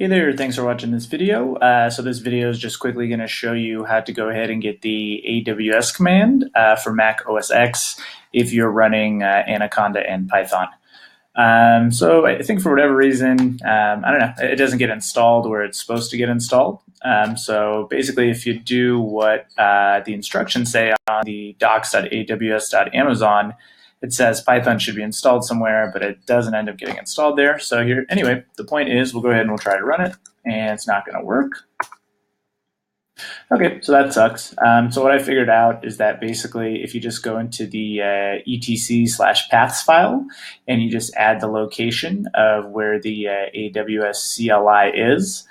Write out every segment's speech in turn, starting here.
Hey there, thanks for watching this video. So this video is just quickly going to show you how to go ahead and get the AWS command for Mac OS X if you're running Anaconda and Python. So I think for whatever reason, I don't know, it doesn't get installed where it's supposed to get installed. So basically if you do what the instructions say on the docs.aws.amazon, it says Python should be installed somewhere, but it doesn't end up getting installed there. So here, anyway, the point is we'll go ahead and we'll try to run it, and it's not going to work. Okay, so that sucks. So what I figured out is that basically if you just go into the etc/paths file and you just add the location of where the AWS CLI is,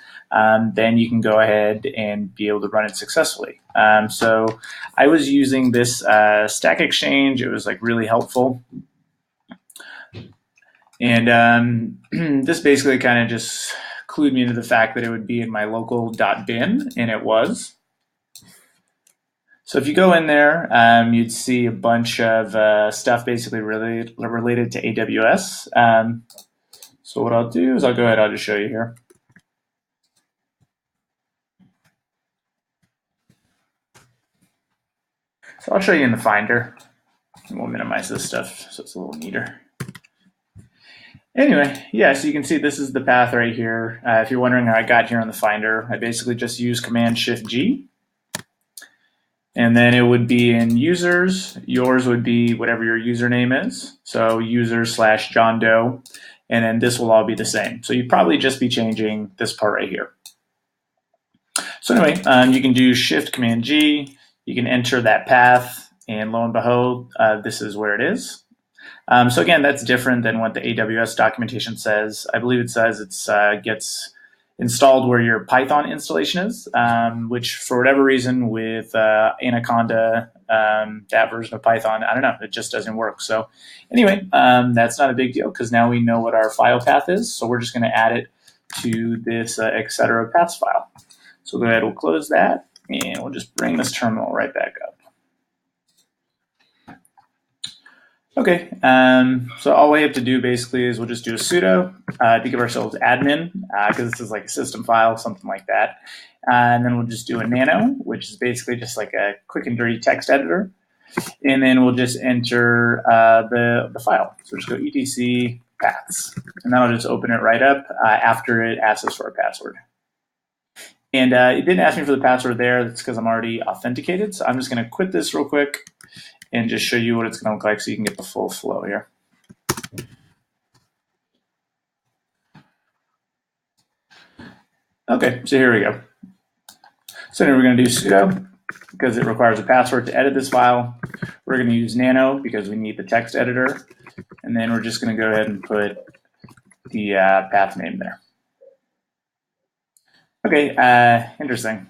then you can go ahead and be able to run it successfully. So I was using this Stack Exchange. It was like really helpful. And this basically kind of just clued me into the fact that it would be in my local .bin, and it was. So if you go in there, you'd see a bunch of stuff basically related to AWS. So what I'll do is I'll go ahead, I'll just show you here. So I'll show you in the Finder, and we'll minimize this stuff so it's a little neater. Anyway, yeah, so you can see this is the path right here. If you're wondering how I got here in the Finder, I basically just use Command-Shift-G. And then it would be in users. Yours would be whatever your username is. So user/John Doe. And then this will all be the same. So you'd probably just be changing this part right here. So anyway, you can do Shift-Command-G. You can enter that path, and lo and behold, this is where it is. So again, that's different than what the AWS documentation says. I believe it says it gets installed where your Python installation is, which for whatever reason with Anaconda, that version of Python, I don't know, it just doesn't work. So anyway, that's not a big deal because now we know what our file path is. So we're just going to add it to this etc/paths file. So go ahead, we'll close that, and we'll just bring this terminal right back up. Okay, so all we have to do basically is we'll just do a sudo to give ourselves admin, because this is like a system file, something like that. And then we'll just do a nano, which is basically just like a quick and dirty text editor. And then we'll just enter the file. So just go etc paths. And that'll just open it right up after it asks us for a password. And it didn't ask me for the password there. That's because I'm already authenticated. So I'm just going to quit this real quick and just show you what it's going to look like so you can get the full flow here. Okay, so here we go. So now we're going to do sudo because it requires a password to edit this file. We're going to use nano because we need the text editor. And then we're just going to go ahead and put the path name there. Okay, interesting.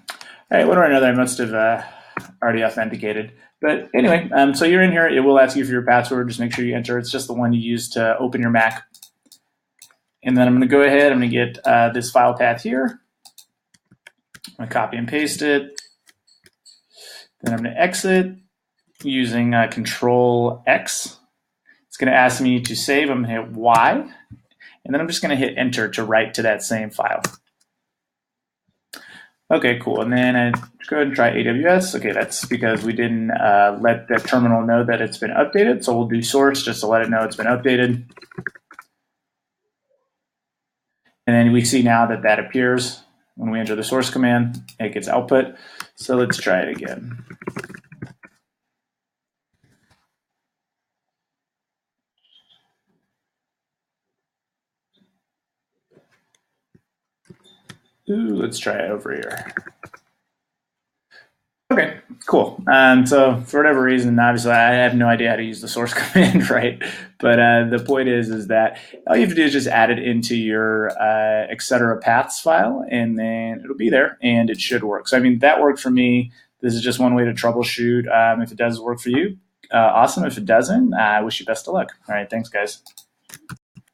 All right, what do I know that I must have already authenticated? But anyway, so you're in here. It will ask you for your password. Just make sure you enter. It's just the one you use to open your Mac. And then I'm going to go ahead. I'm going to get this file path here. I'm going to copy and paste it. Then I'm going to exit using Control X. It's going to ask me to save. I'm going to hit Y. And then I'm just going to hit Enter to write to that same file. Okay, cool. And then I go ahead and try AWS. Okay, that's because we didn't let the terminal know that it's been updated. So we'll do source just to let it know it's been updated. And then we see now that that appears when we enter the source command. It gets output. So let's try it again. Ooh, let's try it over here. Okay, cool. So for whatever reason, obviously I have no idea how to use the source command, right? But the point is that all you have to do is just add it into your etc/paths file, and then it'll be there, and it should work. So I mean, that worked for me. This is just one way to troubleshoot. If it does work for you, awesome. If it doesn't, I wish you best of luck. All right, thanks, guys.